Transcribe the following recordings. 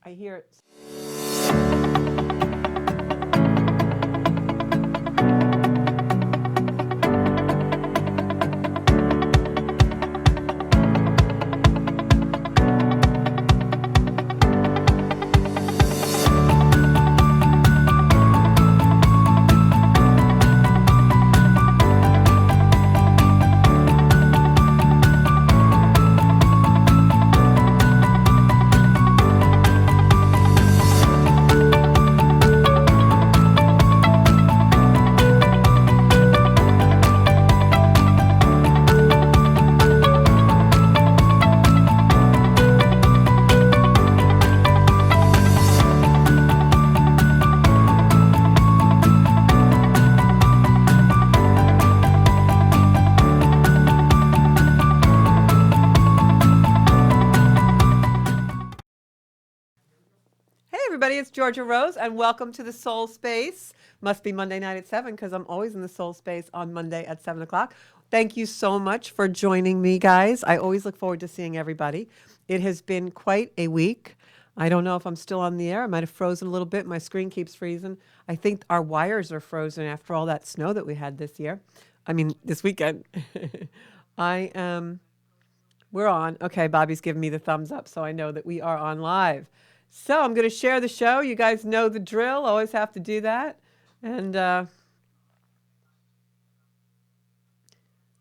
I hear it. Hey, everybody, it's Georgia Rose, and welcome to the Soul Space. Must be Monday night at 7 because I'm always in the Soul Space on Monday at 7 o'clock. Thank you so much for joining me, guys. I always look forward to seeing everybody. It has been quite a week. I don't know if I'm still on the air. I might have frozen a little bit. My screen keeps freezing. I think our wires are frozen after all that snow that we had this year. I mean, this weekend. I am. We're on. Okay, Bobby's giving me the thumbs up, so I know that we are on live. So I'm going to share the show. You guys know the drill. Always have to do that. And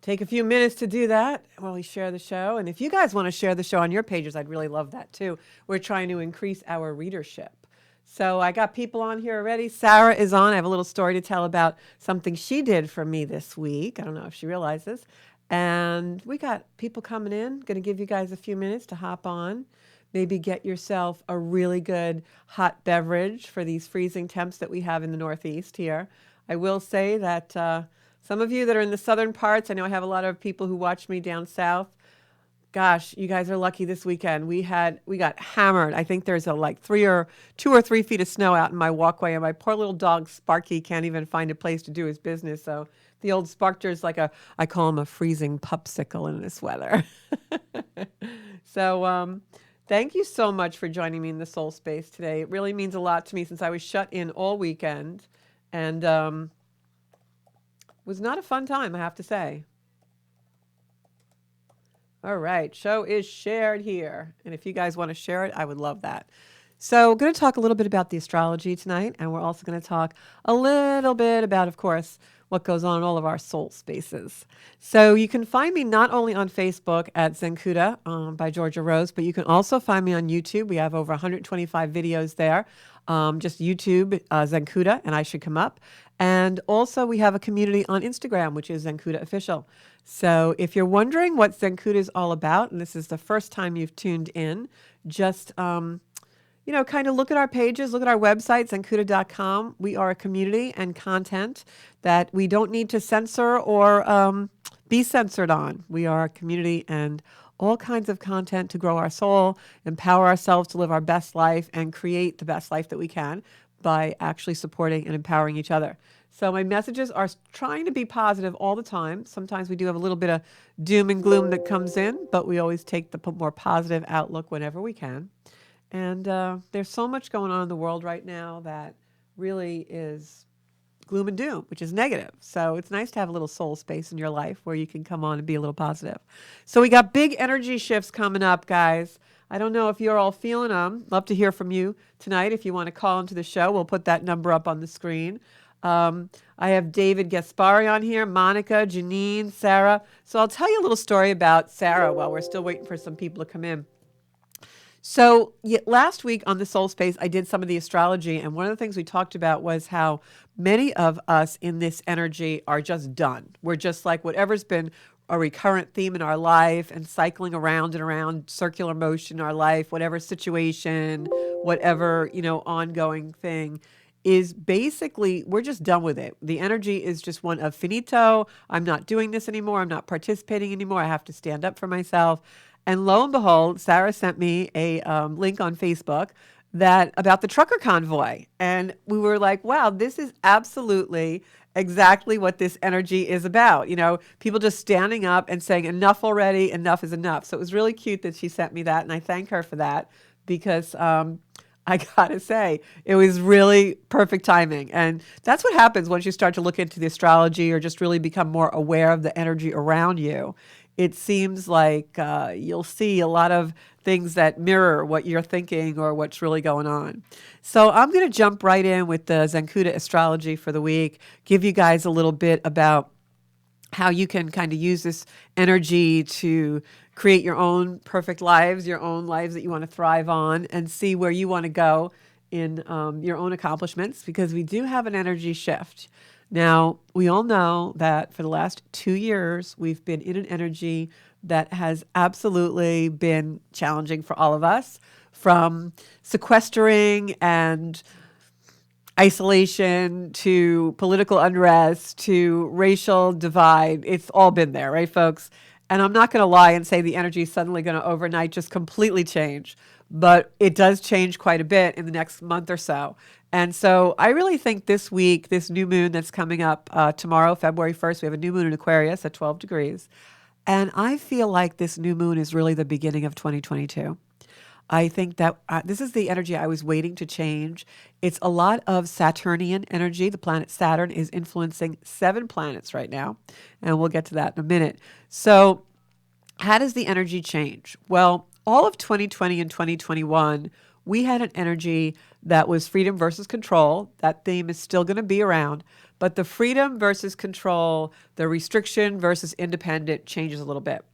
take a few minutes to do that while we share the show. And if you guys want to share the show on your pages, I'd really love that too. We're trying to increase our readership. So I got people on here already. Sarah is on. I have a little story to tell about something she did for me this week. I don't know if she realizes. And we got people coming in. Going to give you guys a few minutes to hop on. Maybe get yourself a really good hot beverage for these freezing temps that we have in the Northeast here. I will say that some of you that are in the southern parts, I know I have a lot of people who watch me down south. Gosh, you guys are lucky this weekend. We got hammered. I think there's like 2 or 3 feet of snow out in my walkway, and my poor little dog Sparky can't even find a place to do his business. So the old Sparkter's like I call him a freezing popsicle in this weather. So thank you so much for joining me in the Soul Space today. It really means a lot to me since I was shut in all weekend, and was not a fun time, I have to say. All right, show is shared here. And if you guys want to share it, I would love that. So, we're going to talk a little bit about the astrology tonight, and we're also going to talk a little bit about, of course, what goes on in all of our soul spaces. So, you can find me not only on Facebook at Zenkuda by Georgia Rose, but you can also find me on YouTube. We have over 125 videos there. Just YouTube, Zenkuda, and I should come up. And also, we have a community on Instagram, which is Zenkuda Official. So if you're wondering what Zenkuda is all about, and this is the first time you've tuned in, just, kind of look at our pages, look at our website, zenkuda.com. We are a community and content that we don't need to censor or be censored on. We are a community and all kinds of content to grow our soul, empower ourselves to live our best life, and create the best life that we can by actually supporting and empowering each other. So my messages are trying to be positive all the time. Sometimes we do have a little bit of doom and gloom that comes in, but we always take the more positive outlook whenever we can. And there's so much going on in the world right now that really is gloom and doom, which is negative. So it's nice to have a little soul space in your life where you can come on and be a little positive. So we got big energy shifts coming up, guys. I don't know if you're all feeling them. Love to hear from you tonight. If you want to call into the show, we'll put that number up on the screen. I have David Gaspari on here, Monica, Janine, Sarah. So I'll tell you a little story about Sarah while we're still waiting for some people to come in. So last week on the Soul Space, I did some of the astrology, and one of the things we talked about was how many of us in this energy are just done. We're just like whatever's been a recurrent theme in our life and cycling around and around, circular motion in our life, whatever situation, whatever, ongoing thing is basically, we're just done with it. The energy is just one of finito. I'm not doing this anymore. I'm not participating anymore. I have to stand up for myself. And lo and behold, Sarah sent me a link on Facebook that about the trucker convoy. And we were like, wow, this is absolutely exactly what this energy is about. People just standing up and saying, enough already, enough is enough. So it was really cute that she sent me that. And I thank her for that because I gotta say, it was really perfect timing. And that's what happens once you start to look into the astrology or just really become more aware of the energy around you. It seems like you'll see a lot of things that mirror what you're thinking or what's really going on. So I'm going to jump right in with the Zancuda astrology for the week, give you guys a little bit about how you can kind of use this energy to create your own perfect lives, your own lives that you want to thrive on, and see where you want to go in your own accomplishments, because we do have an energy shift. Now, we all know that for the last 2 years, we've been in an energy that has absolutely been challenging for all of us, from sequestering and isolation to political unrest to racial divide. It's all been there, right, folks? And I'm not going to lie and say the energy is suddenly going to overnight just completely change, but it does change quite a bit in the next month or so. And so I really think this week, this new moon that's coming up tomorrow, February 1st, we have a new moon in Aquarius at 12 degrees. And I feel like this new moon is really the beginning of 2022. I think that this is the energy I was waiting to change. It's a lot of Saturnian energy. The planet Saturn is influencing 7 planets right now, and we'll get to that in a minute. So how does the energy change? Well, all of 2020 and 2021, we had an energy that was freedom versus control. That theme is still going to be around, but the freedom versus control, the restriction versus independent changes a little bit.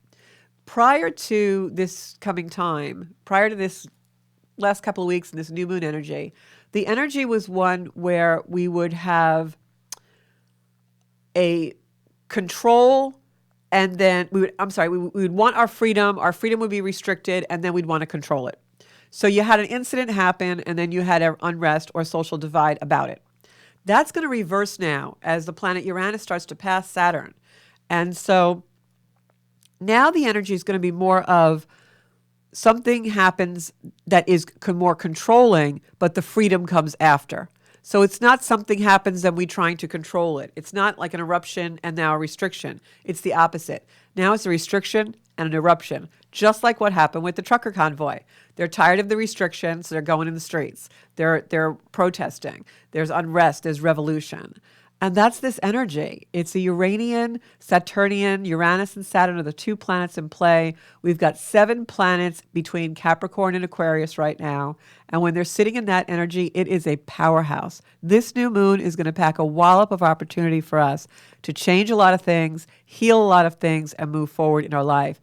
Prior to this coming time, prior to this last couple of weeks in this new moon energy, the energy was one where we would have a control, and then we would want our freedom would be restricted, and then we'd want to control it. So you had an incident happen, and then you had an unrest or social divide about it. That's going to reverse now as the planet Uranus starts to pass Saturn. And so now the energy is going to be more of something happens that is more controlling, but the freedom comes after. So it's not something happens and we trying to control it. It's not like an eruption and now a restriction. It's the opposite. Now it's a restriction and an eruption, just like what happened with the trucker convoy. They're tired of the restrictions, so they're going in the streets. They're protesting. There's unrest, there's revolution. And that's this energy. It's a Uranian, Saturnian, Uranus and Saturn are the 2 planets in play. We've got 7 planets between Capricorn and Aquarius right now. And when they're sitting in that energy, it is a powerhouse. This new moon is going to pack a wallop of opportunity for us to change a lot of things, heal a lot of things, and move forward in our life.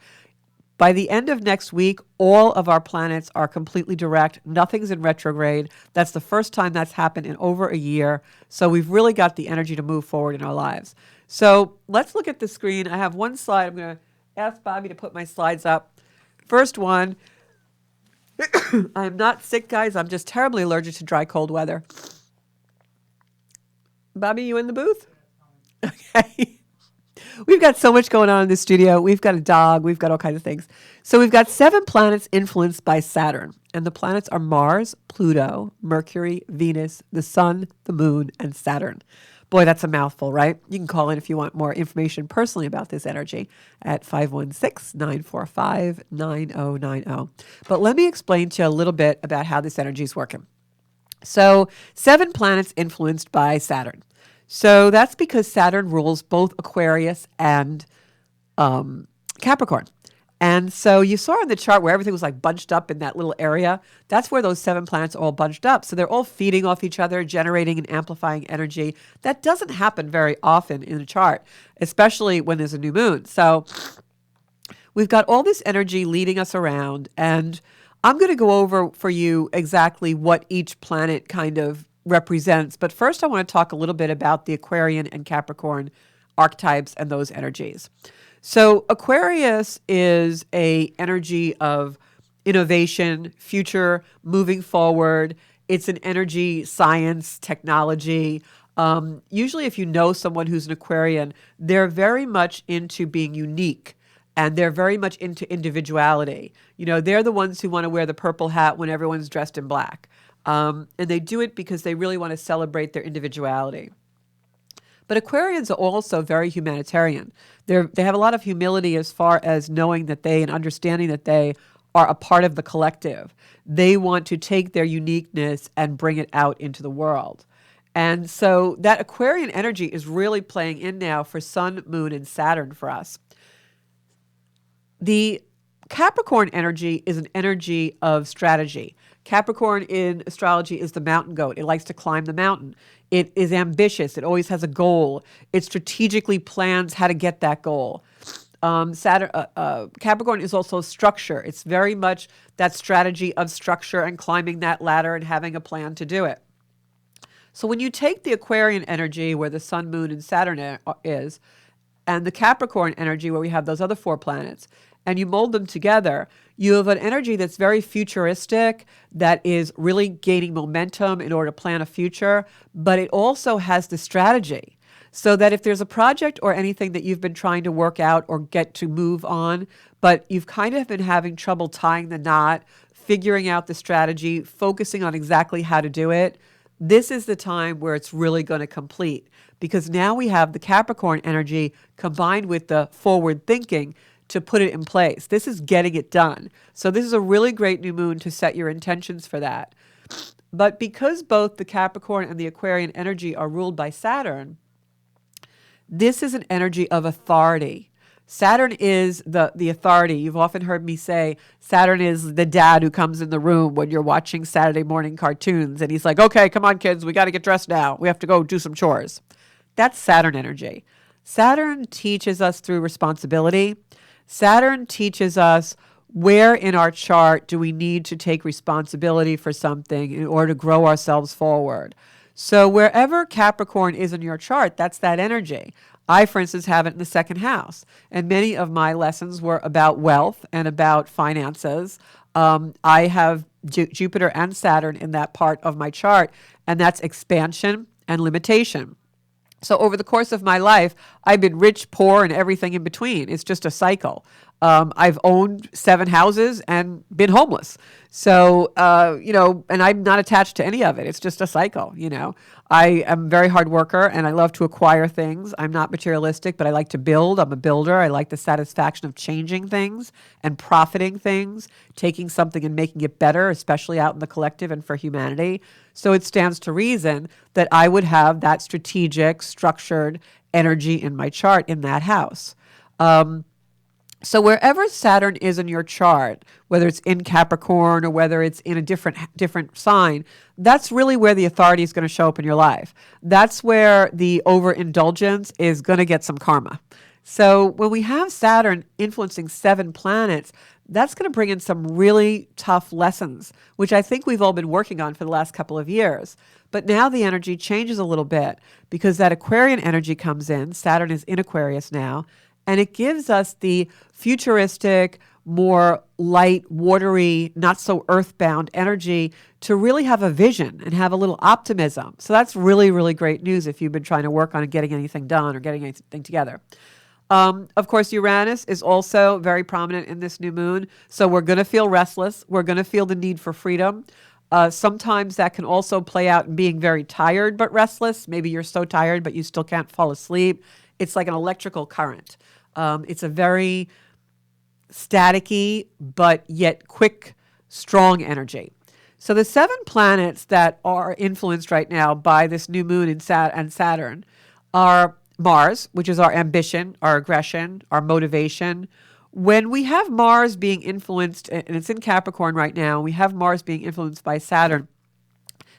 By the end of next week, all of our planets are completely direct. Nothing's in retrograde. That's the first time that's happened in over a year. So we've really got the energy to move forward in our lives. So let's look at the screen. I have one slide. I'm going to ask Bobby to put my slides up. First one, I'm not sick, guys. I'm just terribly allergic to dry, cold weather. Bobby, you in the booth? Okay. We've got so much going on in the studio. We've got a dog. We've got all kinds of things. So we've got 7 planets influenced by Saturn. And the planets are Mars, Pluto, Mercury, Venus, the Sun, the Moon, and Saturn. Boy, that's a mouthful, right? You can call in if you want more information personally about this energy at 516-945-9090. But let me explain to you a little bit about how this energy is working. So 7 planets influenced by Saturn. So that's because Saturn rules both Aquarius and Capricorn. And so you saw in the chart where everything was like bunched up in that little area. That's where those 7 planets are all bunched up. So they're all feeding off each other, generating and amplifying energy. That doesn't happen very often in a chart, especially when there's a new moon. So we've got all this energy leading us around. And I'm going to go over for you exactly what each planet kind of represents. But first, I want to talk a little bit about the Aquarian and Capricorn archetypes and those energies. So Aquarius is a energy of innovation, future, moving forward. It's an energy, science, technology. Usually if you know someone who's an Aquarian, they're very much into being unique. And they're very much into individuality. You know, they're the ones who want to wear the purple hat when everyone's dressed in black. And they do it because they really want to celebrate their individuality. But Aquarians are also very humanitarian. They have a lot of humility as far as knowing that and understanding that they are a part of the collective. They want to take their uniqueness and bring it out into the world. And so that Aquarian energy is really playing in now for Sun, Moon, and Saturn for us. The Capricorn energy is an energy of strategy. Capricorn in astrology is the mountain goat. It likes to climb the mountain. It is ambitious. It always has a goal. It strategically plans how to get that goal. Capricorn is also structure. It's very much that strategy of structure and climbing that ladder and having a plan to do it. So when you take the Aquarian energy where the Sun, Moon, and Saturn is, and the Capricorn energy where we have those other 4 planets, and you mold them together, you have an energy that's very futuristic, that is really gaining momentum in order to plan a future, but it also has the strategy. So that if there's a project or anything that you've been trying to work out or get to move on, but you've kind of been having trouble tying the knot, figuring out the strategy, focusing on exactly how to do it, this is the time where it's really going to complete. Because now we have the Capricorn energy combined with the forward thinking to put it in place. This is getting it done. So this is a really great new moon to set your intentions for that. But because both the Capricorn and the Aquarian energy are ruled by Saturn, this is an energy of authority. Saturn is the authority. You've often heard me say Saturn is the dad who comes in the room when you're watching Saturday morning cartoons and he's like, okay, come on, kids, we got to get dressed now. We have to go do some chores. That's Saturn energy. Saturn teaches us through responsibility. Saturn teaches us where in our chart do we need to take responsibility for something in order to grow ourselves forward. So wherever Capricorn is in your chart, that's that energy. I, for instance, have it in the 2nd house. And many of my lessons were about wealth and about finances. I have Jupiter and Saturn in that part of my chart, and that's expansion and limitation. So over the course of my life, I've been rich, poor, and everything in between. It's just a cycle. I've owned 7 houses and been homeless. So, and I'm not attached to any of it. It's just a cycle, I am a very hard worker and I love to acquire things. I'm not materialistic, but I like to build. I'm a builder. I like the satisfaction of changing things and profiting things, taking something and making it better, especially out in the collective and for humanity. So it stands to reason that I would have that strategic, structured energy in my chart in that house. So wherever Saturn is in your chart, whether it's in Capricorn or whether it's in a different sign, that's really where the authority is going to show up in your life. That's where the overindulgence is going to get some karma. So when we have Saturn influencing 7 planets, that's going to bring in some really tough lessons, which I think we've all been working on for the last couple of years. But now the energy changes a little bit because that Aquarian energy comes in. Saturn is in Aquarius now. And it gives us the futuristic, more light, watery, not so earthbound energy to really have a vision and have a little optimism. So that's really, really great news if you've been trying to work on getting anything done or getting anything together. Of course, Uranus is also very prominent in this new moon. So we're going to feel restless. We're going to feel the need for freedom. Sometimes that can also play out in being very tired but restless. Maybe you're so tired but you still can't fall asleep. It's like an electrical current. It's a very staticky, but yet quick, strong energy. So the 7 planets that are influenced right now by this new moon and Saturn are Mars, which is our ambition, our aggression, our motivation. When we have Mars being influenced, and it's in Capricorn right now, we have Mars being influenced by Saturn,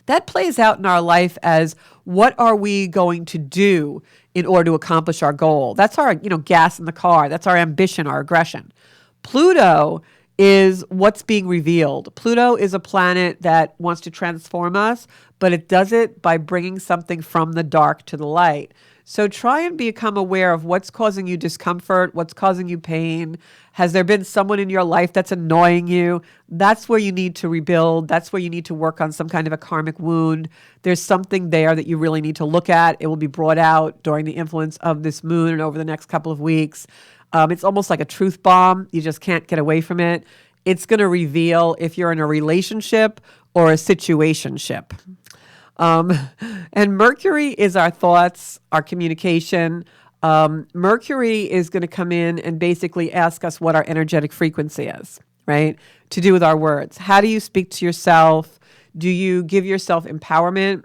that plays out in our life as what are we going to do in order to accomplish our goal? That's our, gas in the car. That's our ambition, our aggression. Pluto is what's being revealed. Pluto is a planet that wants to transform us, but it does it by bringing something from the dark to the light. So try and become aware of what's causing you discomfort, what's causing you pain. Has there been someone in your life that's annoying you? That's where you need to rebuild. That's where you need to work on some kind of a karmic wound. There's something there that you really need to look at. It will be brought out during the influence of this moon and over the next couple of weeks. It's almost like a truth bomb. You just can't get away from it. It's going to reveal if you're in a relationship or a situationship. And Mercury is our thoughts, our communication. Mercury is going to come in and basically ask us what our energetic frequency is. right? To do with our words. How do you speak to yourself? Do you give yourself empowerment?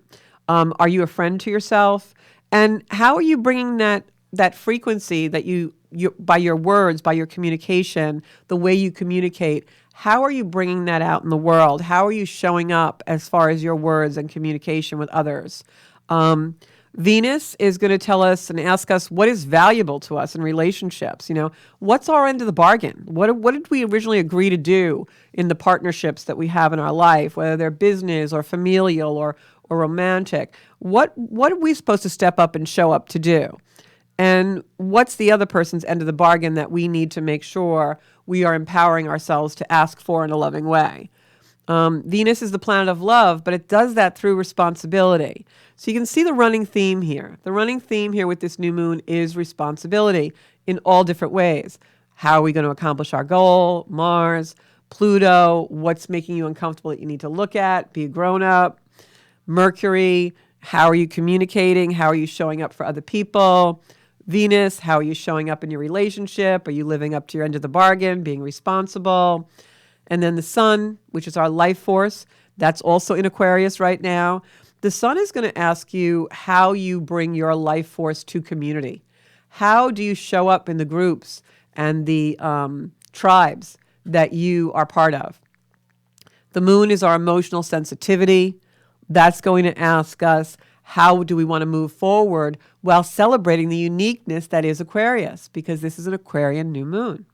Are you a friend to yourself? And how are you bringing that frequency that you by your words, by your communication, the way you communicate? How are you bringing that out in the world? How are you showing up as far as your words and communication with others? Venus is going to tell us and ask us what is valuable to us in relationships. What's our end of the bargain? What did we originally agree to do in the partnerships that we have in our life, whether they're business or familial or romantic? What are we supposed to step up and show up to do? And what's the other person's end of the bargain that we need to make sure we are empowering ourselves to ask for in a loving way? Venus is the planet of love, but it does that through responsibility. So you can see the running theme here. The running theme here with this new moon is responsibility in all different ways. How are we going to accomplish our goal? Mars, Pluto, what's making you uncomfortable that you need to look at? Be a grown up. Mercury, how are you communicating? How are you showing up for other people? Venus, how are you showing up in your relationship? Are you living up to your end of the bargain, being responsible? And then the sun, which is our life force, that's also in Aquarius right now. The sun is going to ask you how you bring your life force to community. How do you show up in the groups and the tribes that you are part of? The moon is our emotional sensitivity. That's going to ask us, how do we want to move forward while celebrating the uniqueness that is Aquarius, because this is an Aquarian new moon.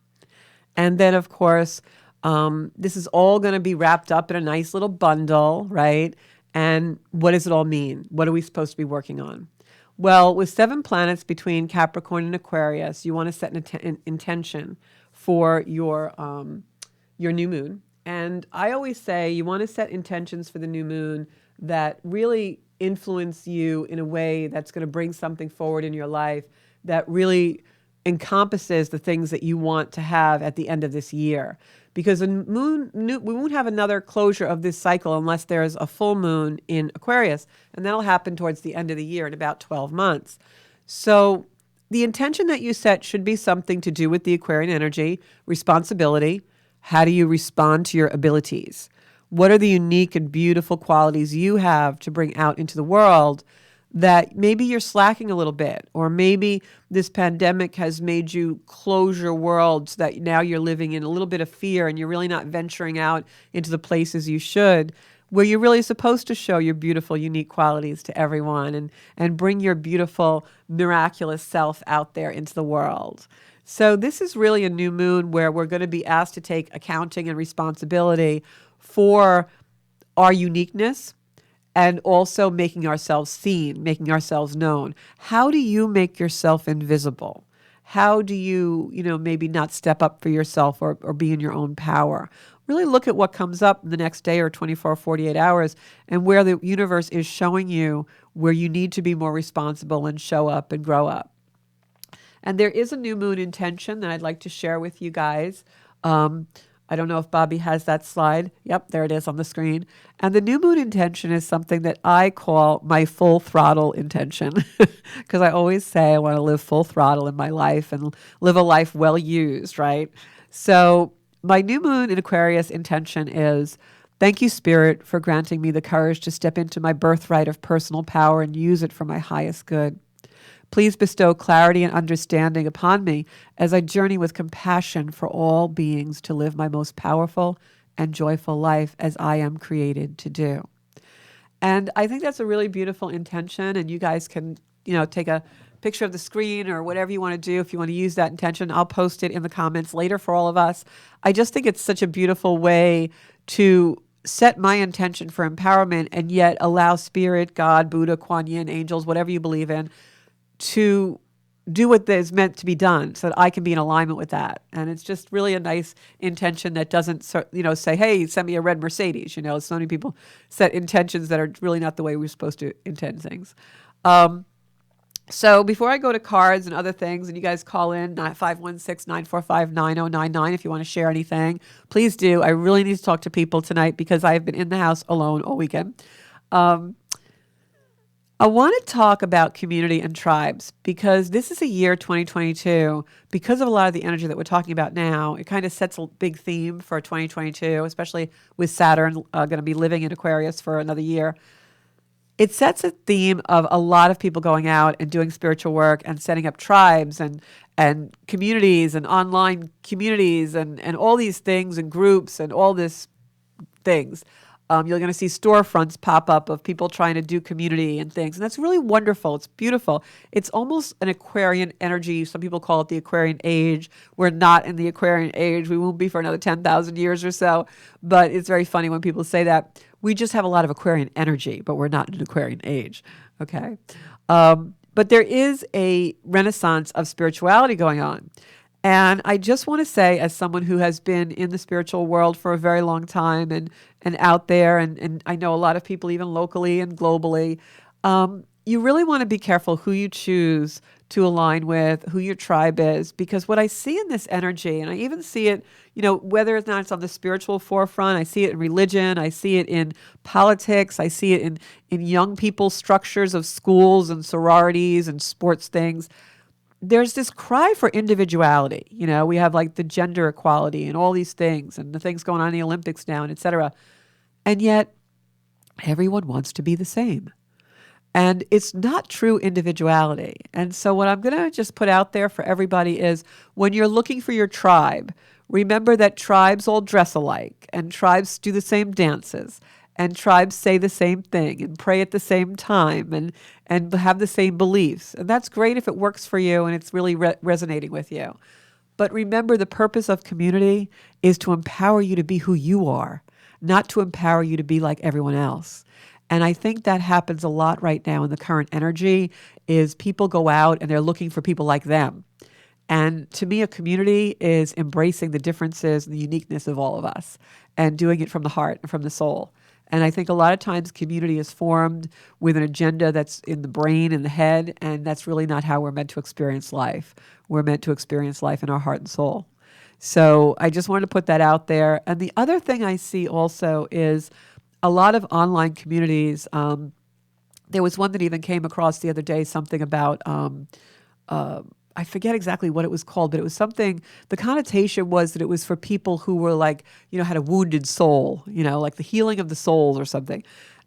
And then, of course, this is all going to be wrapped up in a nice little bundle, right? And what does it all mean? What are we supposed to be working on? Well, with 7 planets between Capricorn and Aquarius, you want to set an intention for your new moon. And I always say you want to set intentions for the new moon that really influence you in a way that's going to bring something forward in your life that really encompasses the things that you want to have at the end of this year. Because we won't have another closure of this cycle unless there's a full moon in Aquarius, and that'll happen towards the end of the year in about 12 months. So the intention that you set should be something to do with the Aquarian energy, responsibility. How do you respond to your abilities? What are the unique and beautiful qualities you have to bring out into the world that maybe you're slacking a little bit, or maybe this pandemic has made you close your world so that now you're living in a little bit of fear and you're really not venturing out into the places you should, where you're really supposed to show your beautiful, unique qualities to everyone and bring your beautiful, miraculous self out there into the world. So this is really a new moon where we're going to be asked to take accounting and responsibility for our uniqueness, and also making ourselves seen, making ourselves known. How do you make yourself invisible? How do you, maybe not step up for yourself or be in your own power? Really look at what comes up in the next day or 24 or 48 hours and where the universe is showing you where you need to be more responsible and show up and grow up. And there is a new moon intention that I'd like to share with you guys. I don't know if Bobby has that slide. Yep, there it is on the screen. And the new moon intention is something that I call my full throttle intention, because I always say I want to live full throttle in my life and live a life well used, right? So my new moon in Aquarius intention is, thank you, Spirit, for granting me the courage to step into my birthright of personal power and use it for my highest good. Please bestow clarity and understanding upon me as I journey with compassion for all beings to live my most powerful and joyful life as I am created to do. And I think that's a really beautiful intention, and you guys can, take a picture of the screen or whatever you want to do if you want to use that intention. I'll post it in the comments later for all of us. I just think it's such a beautiful way to set my intention for empowerment and yet allow Spirit, God, Buddha, Kuan Yin, angels, whatever you believe in, to do what is meant to be done so that I can be in alignment with that. And it's just really a nice intention that doesn't, say, hey, send me a red Mercedes. So many people set intentions that are really not the way we're supposed to intend things. So before I go to cards and other things, and you guys call in 516-945-9099 if you want to share anything, please do. I really need to talk to people tonight because I've been in the house alone all weekend. I want to talk about community and tribes because this is a year 2022. Because of a lot of the energy that we're talking about now, it kind of sets a big theme for 2022, especially with Saturn going to be living in Aquarius for another year. It sets a theme of a lot of people going out and doing spiritual work and setting up tribes and communities and online communities and all these things and groups and all this things. You're going to see storefronts pop up of people trying to do community and things. And that's really wonderful. It's beautiful. It's almost an Aquarian energy. Some people call it the Aquarian age. We're not in the Aquarian age. We won't be for another 10,000 years or so. But it's very funny when people say that. We just have a lot of Aquarian energy, but we're not in an Aquarian age. Okay. But there is a renaissance of spirituality going on. And I just want to say, as someone who has been in the spiritual world for a very long time and out there, and I know a lot of people even locally and globally, you really want to be careful who you choose to align with, who your tribe is, because what I see in this energy, and I even see it, whether or not it's on the spiritual forefront, I see it in religion, I see it in politics, I see it in young people's structures of schools and sororities and sports things. There's this cry for individuality. We have like the gender equality and all these things and the things going on in the Olympics now and et cetera. And yet everyone wants to be the same. And it's not true individuality. And so what I'm going to just put out there for everybody is when you're looking for your tribe, remember that tribes all dress alike and tribes do the same dances. And tribes say the same thing and pray at the same time and have the same beliefs. And that's great if it works for you and it's really resonating with you. But remember, the purpose of community is to empower you to be who you are, not to empower you to be like everyone else. And I think that happens a lot right now in the current energy is people go out and they're looking for people like them. And to me, a community is embracing the differences and the uniqueness of all of us and doing it from the heart and from the soul. And I think a lot of times community is formed with an agenda that's in the brain and the head, and that's really not how we're meant to experience life. We're meant to experience life in our heart and soul. So I just wanted to put that out there. And the other thing I see also is a lot of online communities. There was one that even came across the other day, something about I forget exactly what it was called, but it was something, the connotation was that it was for people who were like, had a wounded soul, like the healing of the soul or something.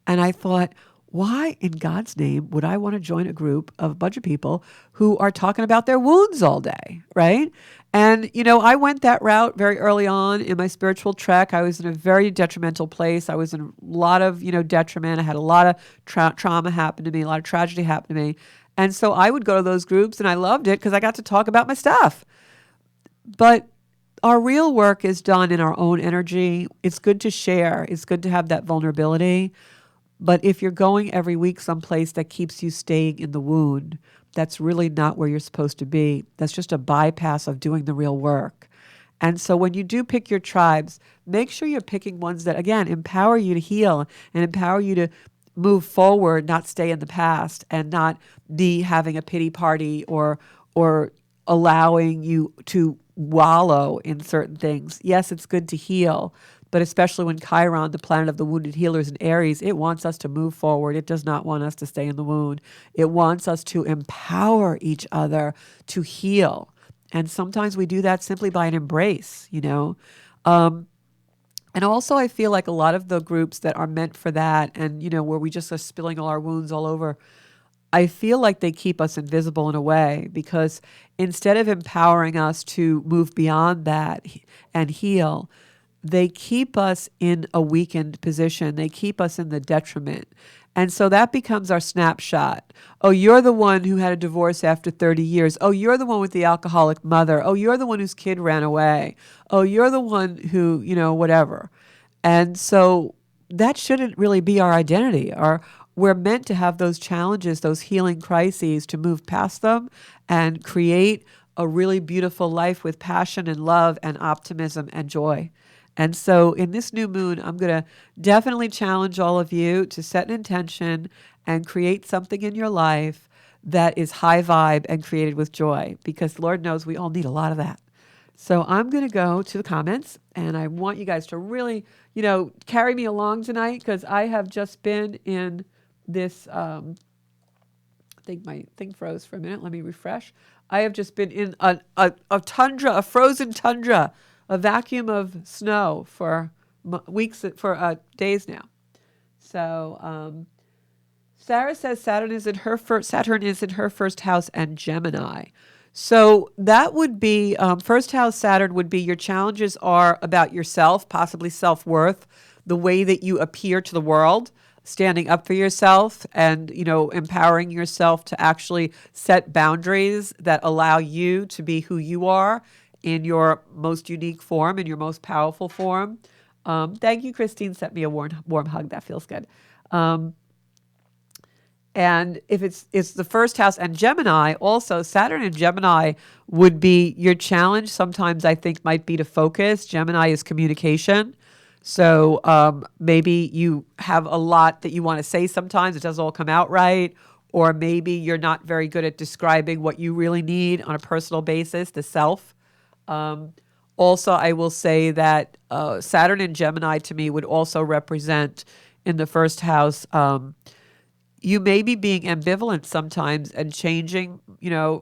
And I thought, why in God's name would I want to join a group of a bunch of people who are talking about their wounds all day, right? And, I went that route very early on in my spiritual trek. I was in a very detrimental place. I was in a lot of, detriment. I had a lot of trauma happen to me, a lot of tragedy happen to me. And so I would go to those groups and I loved it because I got to talk about my stuff. But our real work is done in our own energy. It's good to share. It's good to have that vulnerability. But if you're going every week someplace that keeps you staying in the wound, that's really not where you're supposed to be. That's just a bypass of doing the real work. And so when you do pick your tribes, make sure you're picking ones that, again, empower you to heal and empower you to move forward, not stay in the past, and not be having a pity party or allowing you to wallow in certain things. Yes, it's good to heal, but especially when Chiron, the planet of the wounded healers in Aries, it wants us to move forward. It does not want us to stay in the wound. It wants us to empower each other to heal. And sometimes we do that simply by an embrace, And also I feel like a lot of the groups that are meant for that and, where we just are spilling all our wounds all over, I feel like they keep us invisible in a way because instead of empowering us to move beyond that and heal, they keep us in a weakened position. They keep us in the detriment. And so that becomes our snapshot. Oh, you're the one who had a divorce after 30 years. Oh, you're the one with the alcoholic mother. Oh, you're the one whose kid ran away. Oh, you're the one who, whatever. And so that shouldn't really be our identity. We're meant to have those challenges, those healing crises, to move past them and create a really beautiful life with passion and love and optimism and joy. And so in this new moon, I'm going to definitely challenge all of you to set an intention and create something in your life that is high vibe and created with joy, because Lord knows we all need a lot of that. So I'm going to go to the comments, and I want you guys to really, carry me along tonight, because I have just been in this think my thing froze for a minute. Let me refresh. I have just been in a tundra, a frozen tundra, a vacuum of snow for weeks, for days now. So Sarah says Saturn is in her first house and Gemini. So that would be first house Saturn would be your challenges are about yourself, possibly self-worth, the way that you appear to the world, standing up for yourself and, empowering yourself to actually set boundaries that allow you to be who you are in your most unique form, in your most powerful form. Thank you, Christine. Sent me a warm hug. That feels good. And if it's the first house and Gemini, also Saturn and Gemini would be your challenge. Sometimes I think might be to focus. Gemini is communication. So maybe you have a lot that you want to say sometimes. It doesn't all come out right. Or maybe you're not very good at describing what you really need on a personal basis, the self. Also, I will say that Saturn and Gemini to me would also represent in the first house, you may be being ambivalent sometimes and changing,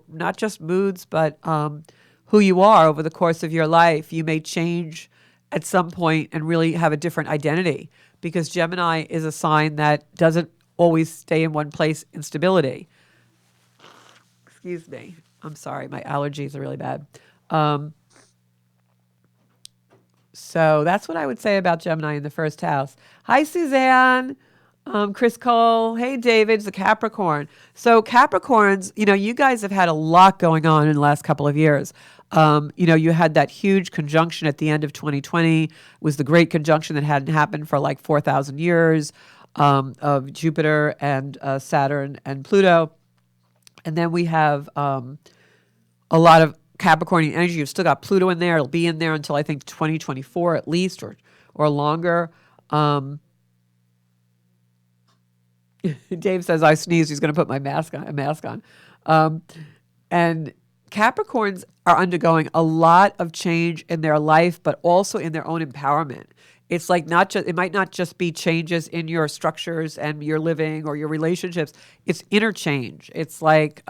not just moods, but who you are over the course of your life. You may change at some point and really have a different identity because Gemini is a sign that doesn't always stay in one place in stability. Excuse me. I'm sorry. My allergies are really bad. So that's what I would say about Gemini in the first house. Hi, Suzanne. Chris Cole. Hey, David. It's a Capricorn. So Capricorns, you guys have had a lot going on in the last couple of years. You had that huge conjunction at the end of 2020, was the great conjunction that hadn't happened for like 4,000 years of Jupiter and Saturn and Pluto. And then we have a lot of Capricorn energy. You've still got Pluto in there. It'll be in there until I think 2024 at least or longer. Dave says, I sneezed. He's going to put my mask on. And Capricorns are undergoing a lot of change in their life, but also in their own empowerment. It's like it might not just be changes in your structures and your living or your relationships. It's interchange. It's like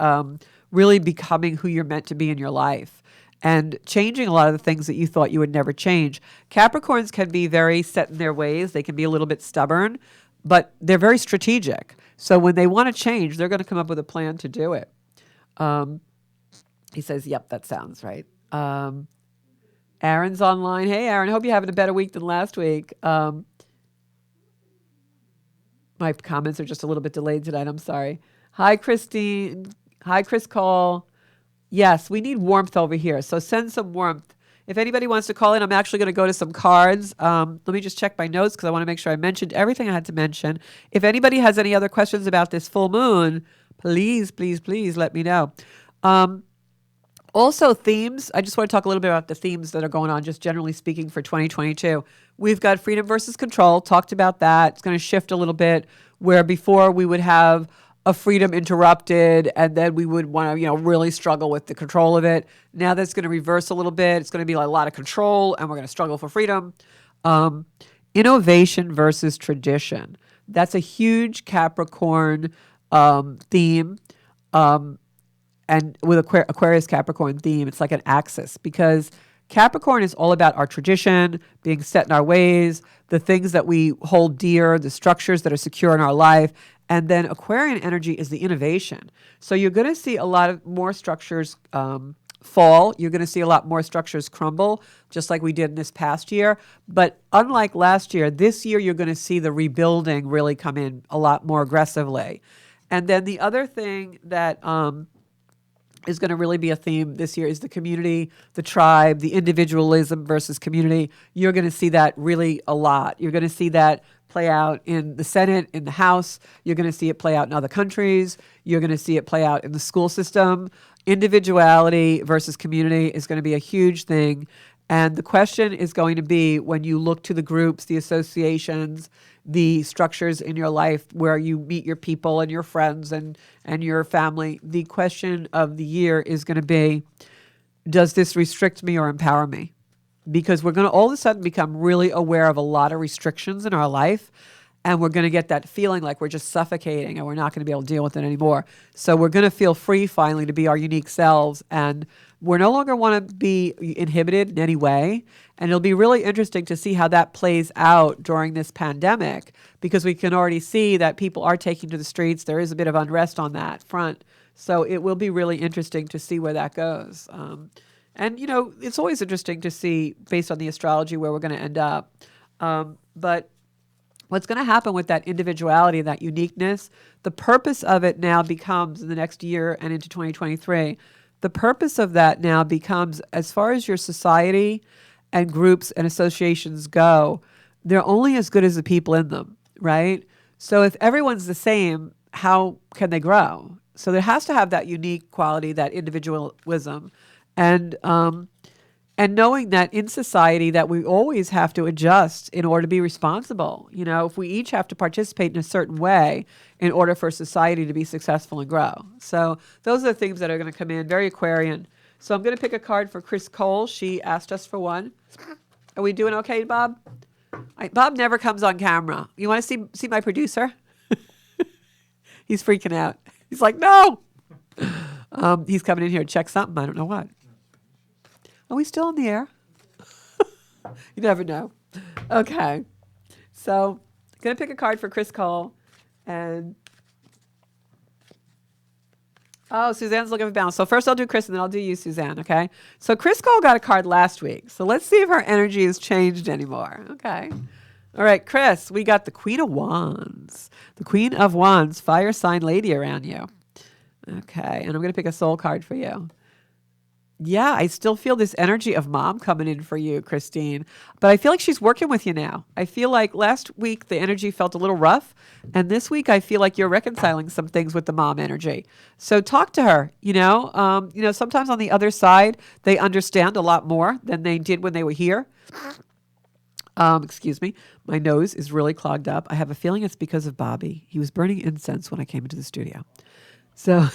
really becoming who you're meant to be in your life and changing a lot of the things that you thought you would never change. Capricorns can be very set in their ways. They can be a little bit stubborn, but they're very strategic. So when they want to change, they're going to come up with a plan to do it. He says, yep, that sounds right. Aaron's online. Hey, Aaron, hope you're having a better week than last week. My comments are just a little bit delayed tonight. I'm sorry. Hi, Christine. Hi, Chris Cole. Yes, we need warmth over here. So send some warmth. If anybody wants to call in, I'm actually going to go to some cards. Let me just check my notes because I want to make sure I mentioned everything I had to mention. If anybody has any other questions about this full moon, please, please, please let me know. Also, themes. I just want to talk a little bit about the themes that are going on, just generally speaking, for 2022. We've got freedom versus control. Talked about that. It's going to shift a little bit, where before we would have a freedom interrupted, and then we would want to, really struggle with the control of it. Now that's going to reverse a little bit. It's going to be a lot of control, and we're going to struggle for freedom. Innovation versus tradition. That's a huge Capricorn theme. And with Aquarius Capricorn theme, it's like an axis because Capricorn is all about our tradition, being set in our ways, the things that we hold dear, the structures that are secure in our life. And then Aquarian energy is the innovation. So you're going to see a lot of more structures fall. You're going to see a lot more structures crumble, just like we did in this past year. But unlike last year, this year you're going to see the rebuilding really come in a lot more aggressively. And then the other thing that is going to really be a theme this year is the community, the tribe, the individualism versus community. You're going to see that really a lot. You're going to see that play out in the Senate, in the House. You're going to see it play out in other countries. You're going to see it play out in the school system. Individuality versus community is going to be a huge thing. And the question is going to be, when you look to the groups, the associations, the structures in your life where you meet your people and your friends and your family, the question of the year is going to be, does this restrict me or empower me? Because we're going to all of a sudden become really aware of a lot of restrictions in our life. and we're going to get that feeling like we're just suffocating and we're not going to be able to deal with it anymore. So we're going to feel free finally to be our unique selves, and we're no longer want to be inhibited in any way. And it'll be really interesting to see how that plays out during this pandemic, because we can already see that people are taking to the streets. There is a bit of unrest on that front. So it will be really interesting to see where that goes. And, it's always interesting to see, based on the astrology, where we're going to end up. But what's going to happen with that individuality, that uniqueness, the purpose of it now becomes, in the next year and into 2023, the purpose of that now becomes, as far as your society and groups and associations go, they're only as good as the people in them, right? So if everyone's the same, how can they grow? So there has to have that unique quality, that individualism, and knowing that in society that we always have to adjust in order to be responsible. If we each have to participate in a certain way in order for society to be successful and grow. So those are the things that are going to come in, very Aquarian. So I'm going to pick a card for Chris Cole. She asked us for one. Are we doing okay, Bob? Bob never comes on camera. You want to see my producer? He's freaking out. He's like, no. He's coming in here to check something. I don't know what. Are we still on the air? You never know. Okay. So I'm going to pick a card for Chris Cole. And Suzanne's looking for balance. So first I'll do Chris, and then I'll do you, Suzanne, okay? So Chris Cole got a card last week. So let's see if her energy has changed anymore. Okay. All right, Chris, we got the Queen of Wands. The Queen of Wands, fire sign lady around you. Okay, and I'm going to pick a soul card for you. Yeah, I still feel this energy of mom coming in for you, Christine. But I feel like she's working with you now. I feel like last week the energy felt a little rough. And this week I feel like you're reconciling some things with the mom energy. So talk to her, sometimes on the other side, they understand a lot more than they did when they were here. Excuse me. My nose is really clogged up. I have a feeling it's because of Bobby. He was burning incense when I came into the studio. So...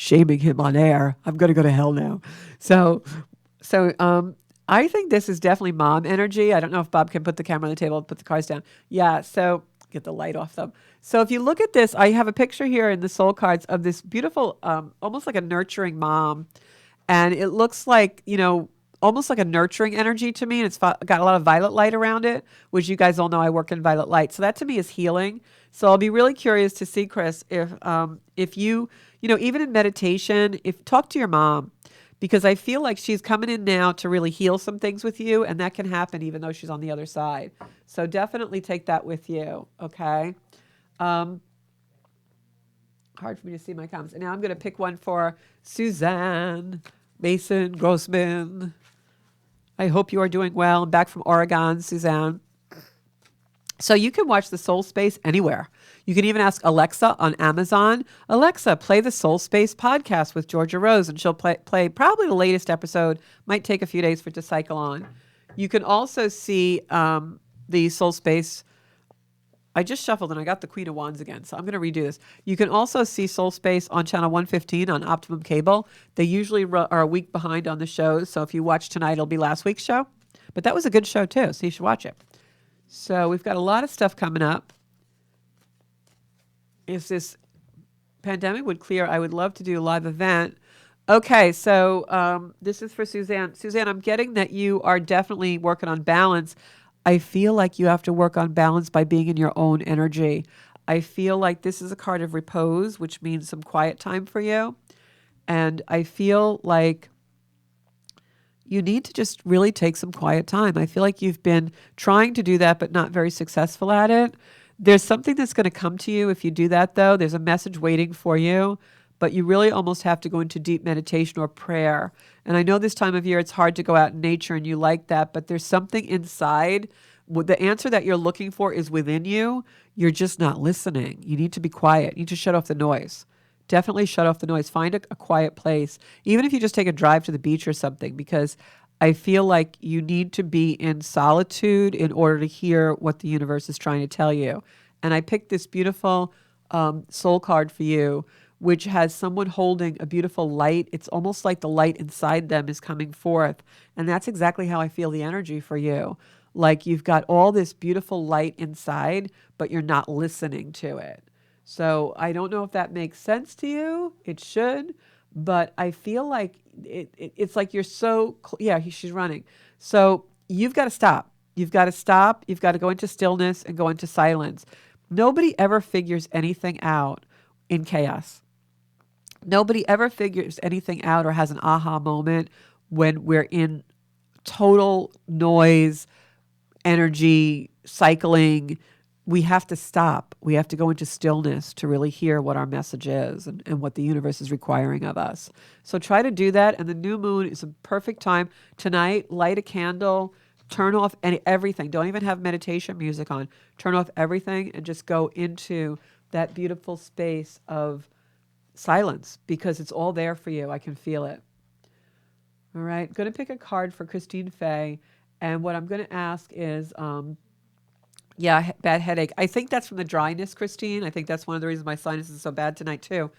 shaming him on air. I'm going to go to hell now. So I think this is definitely mom energy. I don't know if Bob can put the camera on the table and put the cards down. Yeah, so get the light off them. So if you look at this, I have a picture here in the soul cards of this beautiful, almost like a nurturing mom. And it looks like, almost like a nurturing energy to me. And it's got a lot of violet light around it, which you guys all know I work in violet light. So that to me is healing. So I'll be really curious to see, Chris, if you, even in meditation, talk to your mom, because I feel like she's coming in now to really heal some things with you, and that can happen even though she's on the other side. So definitely take that with you, okay? Hard for me to see my comments. And now I'm going to pick one for Suzanne Mason Grossman. I hope you are doing well. I'm back from Oregon, Suzanne. So you can watch the Soul Space anywhere. You can even ask Alexa on Amazon, Alexa, play the Soul Space podcast with Georgia Rose, and she'll play probably the latest episode. Might take a few days for it to cycle on. You can also see the Soul Space. I just shuffled and I got the Queen of Wands again, so I'm going to redo this. You can also see Soul Space on channel 115 on Optimum Cable. They usually are a week behind on the shows, so if you watch tonight, it'll be last week's show. But that was a good show too, so you should watch it. So we've got a lot of stuff coming up. If this pandemic would clear, I would love to do a live event. Okay, so this is for Suzanne. Suzanne, I'm getting that you are definitely working on balance. I feel like you have to work on balance by being in your own energy. I feel like this is a card of repose, which means some quiet time for you. And I feel like you need to just really take some quiet time. I feel like you've been trying to do that, but not very successful at it. There's something that's going to come to you if you do that, though. There's a message waiting for you, but you really almost have to go into deep meditation or prayer. And I know this time of year, it's hard to go out in nature and you like that, but there's something inside. The answer that you're looking for is within you. You're just not listening. You need to be quiet. You need to shut off the noise. Definitely shut off the noise. Find a quiet place, even if you just take a drive to the beach or something, because I feel like you need to be in solitude in order to hear what the universe is trying to tell you. And I picked this beautiful soul card for you, which has someone holding a beautiful light. It's almost like the light inside them is coming forth. And that's exactly how I feel the energy for you. like you've got all this beautiful light inside, but you're not listening to it. So I don't know if that makes sense to you. It should, but I feel like it's like you're yeah, she's running. So you've got to stop. You've got to stop. You've got to go into stillness and go into silence. Nobody ever figures anything out in chaos. Nobody ever figures anything out or has an aha moment when we're in total noise, energy, cycling. We have to stop. We have to go into stillness to really hear what our message is and what the universe is requiring of us. So try to do that. And the new moon is a perfect time. Tonight, light a candle, turn off everything. Don't even have meditation music on. Turn off everything and just go into that beautiful space of silence, because it's all there for you. I can feel it. All right. I'm going to pick a card for Christine Fay. And what I'm going to ask is, bad headache. I think that's from the dryness, Christine. I think that's one of the reasons my sinus is so bad tonight, too.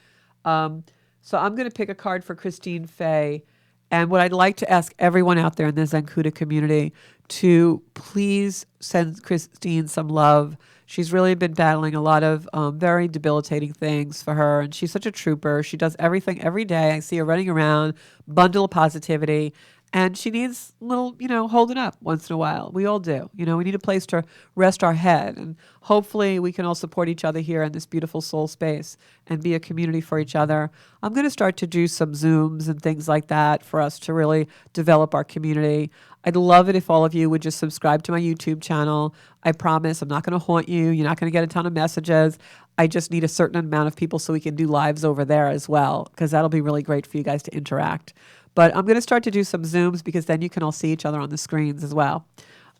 So I'm going to pick a card for Christine Fay. And what I'd like to ask everyone out there in the Zenkuda community to please send Christine some love. She's really been battling a lot of very debilitating things for her, and she's such a trooper. She does everything every day. I see her running around, bundle of positivity, and she needs a little, holding up once in a while. We all do. We need a place to rest our head, and hopefully we can all support each other here in this beautiful soul space and be a community for each other. I'm going to start to do some Zooms and things like that for us to really develop our community. I'd love it if all of you would just subscribe to my YouTube channel. I promise I'm not going to haunt you. You're not going to get a ton of messages. I just need a certain amount of people so we can do lives over there as well, because that'll be really great for you guys to interact. But I'm going to start to do some Zooms, because then you can all see each other on the screens as well.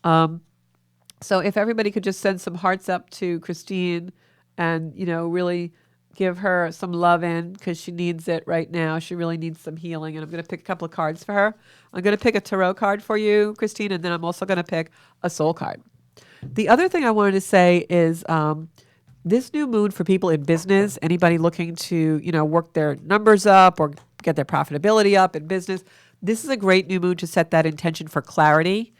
So if everybody could just send some hearts up to Christine and, really give her some love in, because she needs it right now. She really needs some healing. And I'm going to pick a couple of cards for her. I'm going to pick a tarot card for you, Christine, and then I'm also going to pick a soul card. The other thing I wanted to say is this new moon for people in business, anybody looking to, work their numbers up or get their profitability up in business, this is a great new moon to set that intention for clarity.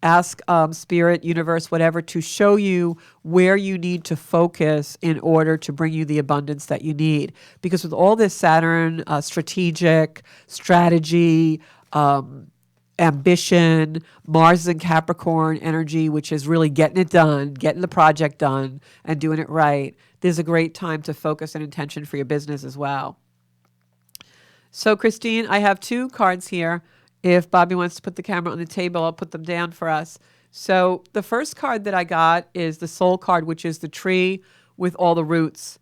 Ask Spirit, Universe, whatever, to show you where you need to focus in order to bring you the abundance that you need. Because with all this Saturn, strategy, ambition, Mars and Capricorn energy, which is really getting it done, getting the project done, and doing it right, there's a great time to focus and intention for your business as well. So, Christine, I have two cards here. If Bobby wants to put the camera on the table, I'll put them down for us. So the first card that I got is the soul card, which is the tree with all the roots.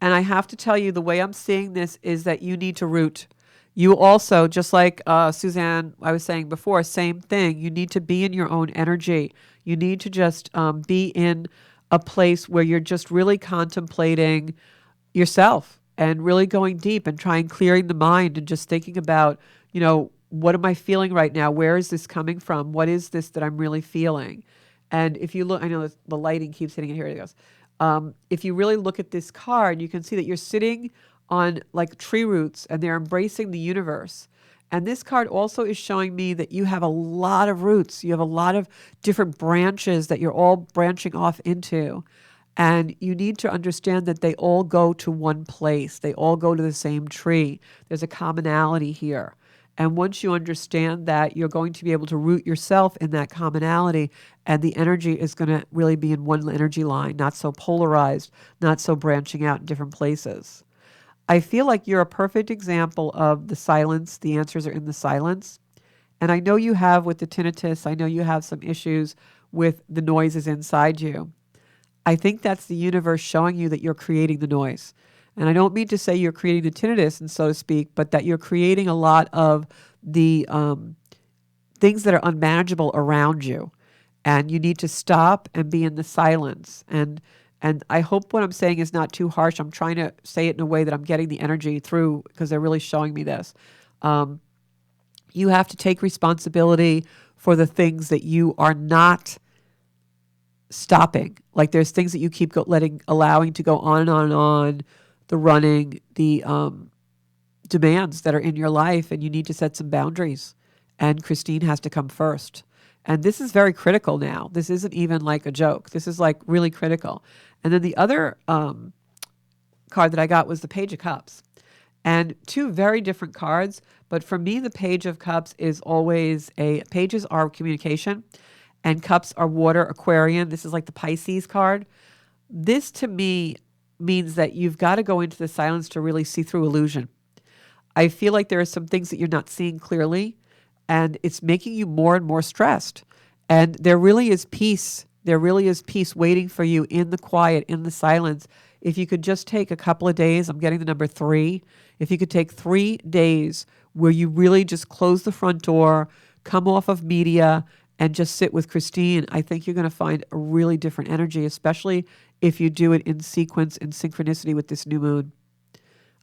And I have to tell you, the way I'm seeing this is that you need to root. You also, just like Suzanne, I was saying before, same thing. You need to be in your own energy. You need to just be in a place where you're just really contemplating yourself and really going deep and trying clearing the mind and just thinking about, what am I feeling right now? Where is this coming from? What is this that I'm really feeling? And if you look, I know the lighting keeps hitting it. Here it goes. If you really look at this card, you can see that you're sitting on like tree roots and they're embracing the universe. And this card also is showing me that you have a lot of roots. You have a lot of different branches that you're all branching off into. And you need to understand that they all go to one place. They all go to the same tree. There's a commonality here. And once you understand that, you're going to be able to root yourself in that commonality, and the energy is going to really be in one energy line, not so polarized, not so branching out in different places. I feel like you're a perfect example of the silence. The answers are in the silence. And I know you have with the tinnitus, I know you have some issues with the noises inside you. I think that's the universe showing you that you're creating the noise. And I don't mean to say you're creating the tinnitus, and so to speak, but that you're creating a lot of the things that are unmanageable around you. And you need to stop and be in the silence. And I hope what I'm saying is not too harsh. I'm trying to say it in a way that I'm getting the energy through, because they're really showing me this. You have to take responsibility for the things that you are not stopping. Like there's things that you keep allowing to go on and on and on. The running, the demands that are in your life, and you need to set some boundaries. And Christine has to come first. And this is very critical now. This isn't even like a joke. This is like really critical. And then the other card that I got was the Page of Cups. And two very different cards. But for me, the Page of Cups is always pages are communication and cups are water, Aquarian. This is like the Pisces card. This to me means that you've got to go into the silence to really see through illusion. I feel like there are some things that you're not seeing clearly, and it's making you more and more stressed. And there really is peace. There really is peace waiting for you in the quiet, in the silence. If you could just take a couple of days, I'm getting the number 3. If you could take 3 days where you really just close the front door, come off of media, and just sit with Christine, I think you're going to find a really different energy, especially if you do it in sequence, in synchronicity with this new moon.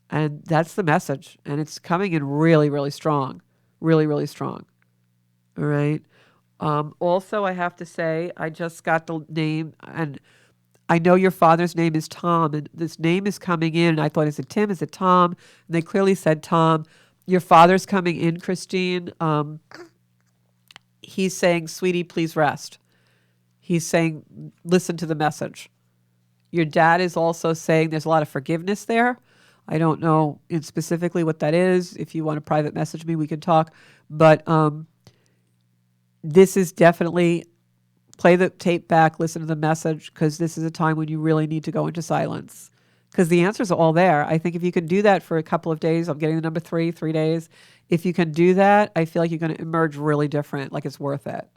And that's the message. And it's coming in really, really strong. Really, really strong. All right. Also, I have to say, I just got the name, and I know your father's name is Tom, and this name is coming in. And I thought, is it Tim? Is it Tom? And they clearly said Tom. Your father's coming in, Christine. He's saying, sweetie, please rest. He's saying, listen to the message. Your dad is also saying there's a lot of forgiveness there. I don't know specifically what that is. If you want to private message me, we can talk. But this is definitely, play the tape back, listen to the message, because this is a time when you really need to go into silence. Because the answers are all there. I think if you can do that for a couple of days, I'm getting the number 3 days. If you can do that, I feel like you're going to emerge really different, like it's worth it.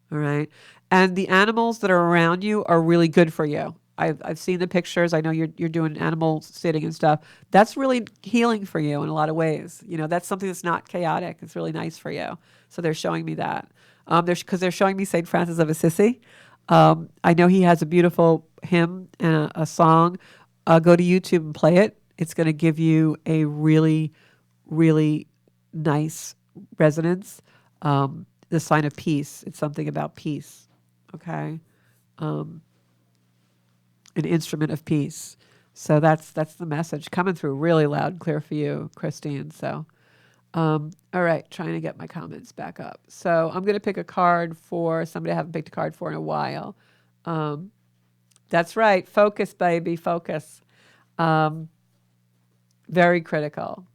All right. And the animals that are around you are really good for you. I've seen the pictures. I know you're doing animal sitting and stuff. That's really healing for you in a lot of ways. You know, that's something that's not chaotic. It's really nice for you. So they're showing me that. Because they're showing me St. Francis of Assisi. I know he has a beautiful hymn and a song. Go to YouTube and play it. It's going to give you a really, really nice resonance. The sign of peace. It's something about peace. Okay. An instrument of peace. So that's the message coming through really loud and clear for you, Christine. So, all right, trying to get my comments back up. So I'm going to pick a card for somebody I haven't picked a card for in a while. That's right. Focus, baby. Focus. Very critical.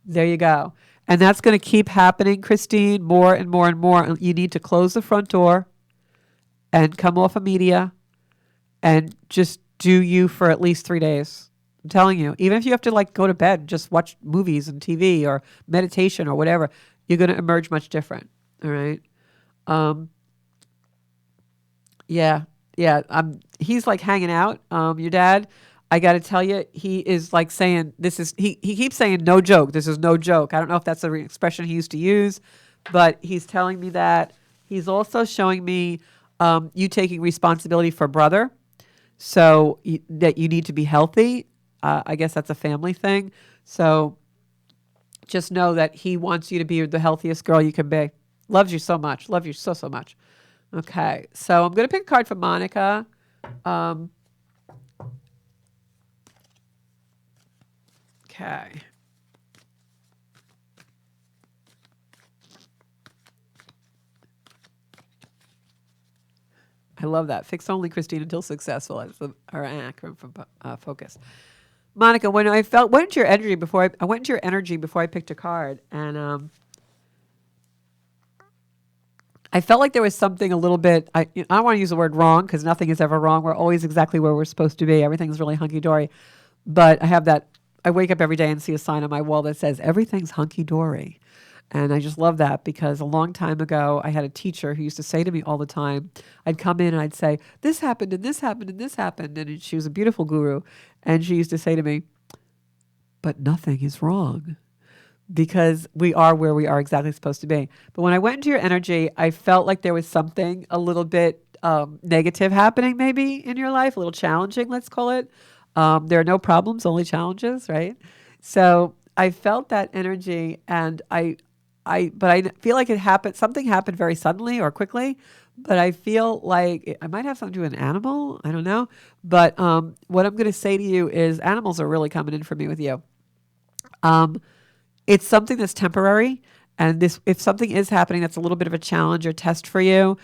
There you go. And that's going to keep happening, Christine, more and more and more. You need to close the front door and come off of media and just do you for at least 3 days. I'm telling you, even if you have to like go to bed, just watch movies and TV or meditation or whatever, you're going to emerge much different. All right. Yeah. He's like hanging out. Your dad, I got to tell you, he is like saying, he keeps saying no joke. This is no joke. I don't know if that's an expression he used to use, but he's telling me that. He's also showing me you taking responsibility for brother. So that you need to be healthy. I guess that's a family thing. So just know that he wants you to be the healthiest girl you can be. Loves you so much. Love you so, so much. Okay. So I'm going to pick a card for Monica. Okay. I love that. Fix only, Christine, until successful. That's our acronym from Focus. Monica, when I went into your energy before I went into your energy before I picked a card, and I felt like there was something a little bit. I don't want to use the word wrong because nothing is ever wrong. We're always exactly where we're supposed to be. Everything's really hunky dory. But I have that. I wake up every day and see a sign on my wall that says everything's hunky dory. And I just love that because a long time ago, I had a teacher who used to say to me all the time, I'd come in and I'd say, this happened and this happened and this happened. And she was a beautiful guru. And she used to say to me, but nothing is wrong because we are where we are exactly supposed to be. But when I went into your energy, I felt like there was something a little bit negative happening maybe in your life, a little challenging, let's call it. There are no problems, only challenges, right? So I felt that energy and but I feel like it happened. Something happened very suddenly or quickly. But I feel like I might have something to do with an animal. I don't know. But what I'm going to say to you is, animals are really coming in for me with you. It's something that's temporary, And this, if something is happening that's a little bit of a challenge or test for you,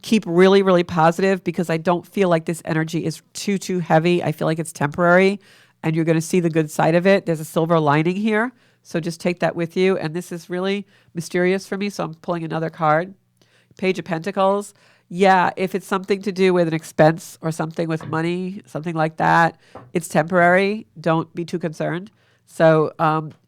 keep really, really positive, because I don't feel like this energy is too heavy. I feel like it's temporary and you're going to see the good side of it. There's a silver lining here. So just take that with you. And this is really mysterious for me. So I'm pulling another card. Page of Pentacles. Yeah, if it's something to do with an expense or something with money, something like that, it's temporary. Don't be too concerned. So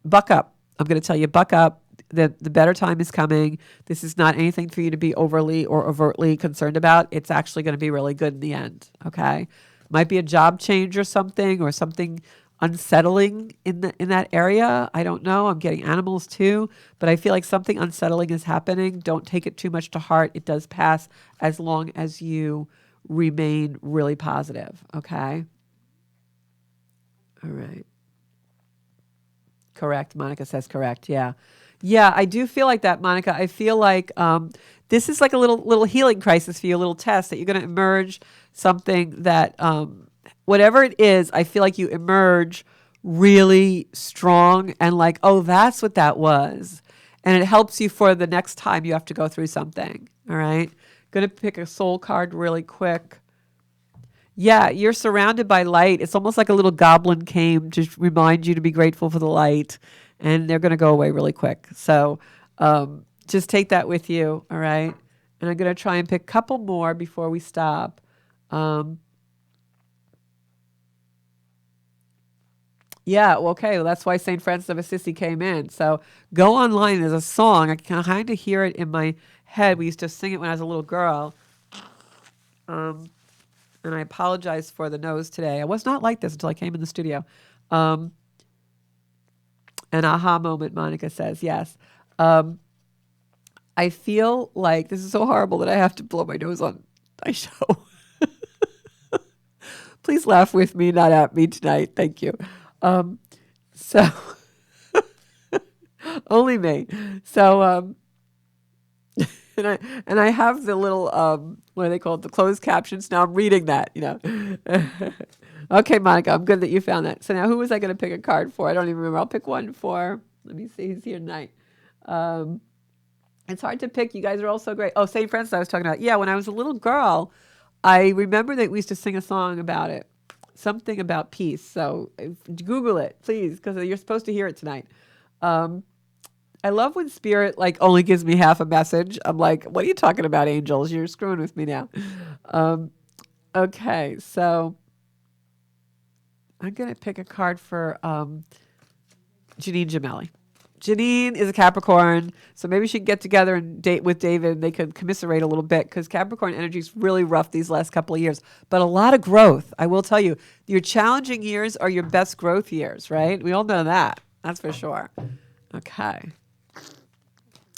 buck up. I'm going to tell you, buck up. The better time is coming. This is not anything for you to be overly or overtly concerned about. It's actually going to be really good in the end. Okay, might be a job change or something unsettling in that area. I don't know. I'm getting animals too, but I feel like something unsettling is happening. Don't take it too much to heart. It does pass as long as you remain really positive. Okay. All right. Correct. Monica says correct. Yeah. Yeah, I do feel like that, Monica. I feel like this is like a little healing crisis for you, a little test that you're going to emerge something that, whatever it is, I feel like you emerge really strong and like, oh, that's what that was. And it helps you for the next time you have to go through something. All right. Going to pick a soul card really quick. Yeah, you're surrounded by light. It's almost like a little goblin came to remind you to be grateful for the light, and they're going to go away really quick. So just take that with you, all right? And I'm going to try and pick a couple more before we stop. Yeah, well, okay. Well, that's why St. Francis of Assisi came in. So go online. There's a song. I can kind of hear it in my head. We used to sing it when I was a little girl. And I apologize for the nose today. I was not like this until I came in the studio. An aha moment, Monica says, yes. I feel like this is so horrible that I have to blow my nose on my show. Please laugh with me, not at me tonight. Thank you. So, only me. So, and I have the little what do they call it, the closed captions. Now I'm reading that, you know. Okay, Monica, I'm good that you found that. So now who was I going to pick a card for? I don't even remember. I'll pick one for, let me see who's here tonight. It's hard to pick. You guys are all so great. Oh, St. Francis I was talking about. Yeah, when I was a little girl, I remember that we used to sing a song about it. Something about peace. So Google it, please, because you're supposed to hear it tonight. I love when spirit like only gives me half a message. I'm like, what are you talking about, angels? You're screwing with me now. Okay, so I'm going to pick a card for Janine Gemelli. Janine is a Capricorn, so maybe she can get together and date with David and they could commiserate a little bit, because Capricorn energy is really rough these last couple of years, but a lot of growth. I will tell you, your challenging years are your best growth years, right? We all know that. That's for sure. Okay.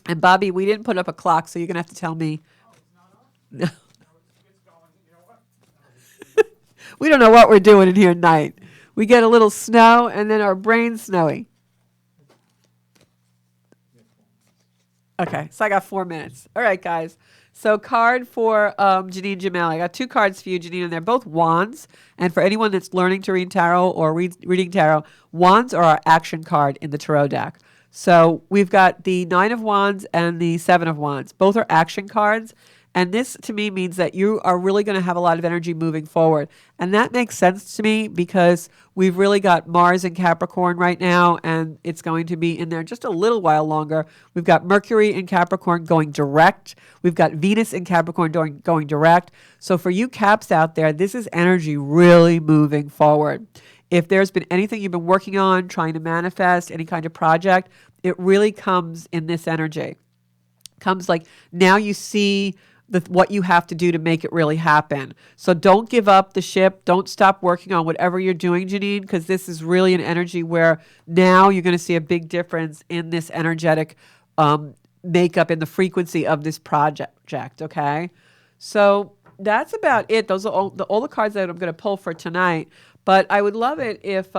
And Bobby, we didn't put up a clock, so you're going to have to tell me. No. We don't know what we're doing in here tonight. We get a little snow, and then our brain's snowy. Okay, so I got 4 minutes. All right, guys. So card for Janine Jamel. I got 2 cards for you, Janine, and they're both wands. And for anyone that's learning to read tarot or reading tarot, wands are our action card in the tarot deck. So we've got the 9 of Wands and the 7 of Wands. Both are action cards. And this, to me, means that you are really going to have a lot of energy moving forward. And that makes sense to me because we've really got Mars in Capricorn right now, and it's going to be in there just a little while longer. We've got Mercury in Capricorn going direct. We've got Venus in Capricorn going direct. So for you Caps out there, this is energy really moving forward. If there's been anything you've been working on, trying to manifest, any kind of project, it really comes in this energy. Comes like now you see what you have to do to make it really happen. So don't give up the ship. Don't stop working on whatever you're doing, Janine, because this is really an energy where now you're going to see a big difference in this energetic makeup and the frequency of this project, okay? So that's about it. Those are all the cards that I'm going to pull for tonight. But I would love it if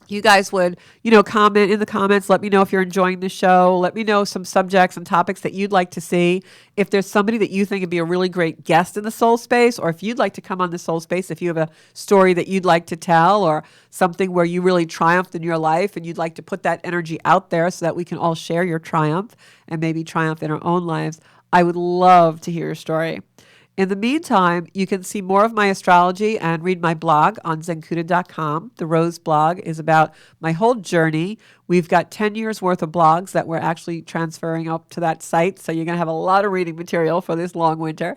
you guys would, comment in the comments. Let me know if you're enjoying the show. Let me know some subjects and topics that you'd like to see. If there's somebody that you think would be a really great guest in the soul space, or if you'd like to come on the soul space, if you have a story that you'd like to tell, or something where you really triumphed in your life and you'd like to put that energy out there so that we can all share your triumph and maybe triumph in our own lives, I would love to hear your story. In the meantime, you can see more of my astrology and read my blog on zenkuda.com. The Rose blog is about my whole journey. We've got 10 years worth of blogs that we're actually transferring up to that site. So you're going to have a lot of reading material for this long winter.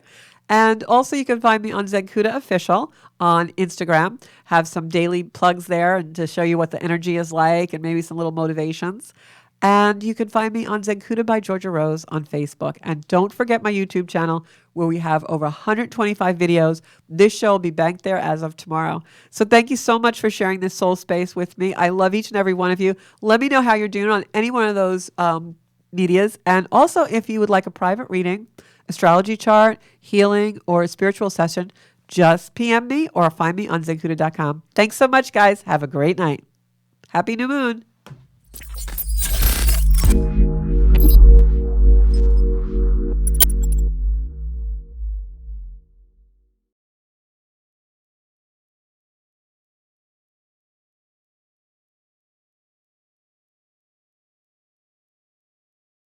And also you can find me on Zenkuda Official on Instagram. Have some daily plugs there and to show you what the energy is like and maybe some little motivations. And you can find me on Zenkuda by Georgia Rose on Facebook. And don't forget my YouTube channel where we have over 125 videos. This show will be banked there as of tomorrow. So thank you so much for sharing this soul space with me. I love each and every one of you. Let me know how you're doing on any one of those medias. And also if you would like a private reading, astrology chart, healing, or a spiritual session, just PM me or find me on zenkuda.com. Thanks so much, guys. Have a great night. Happy new moon.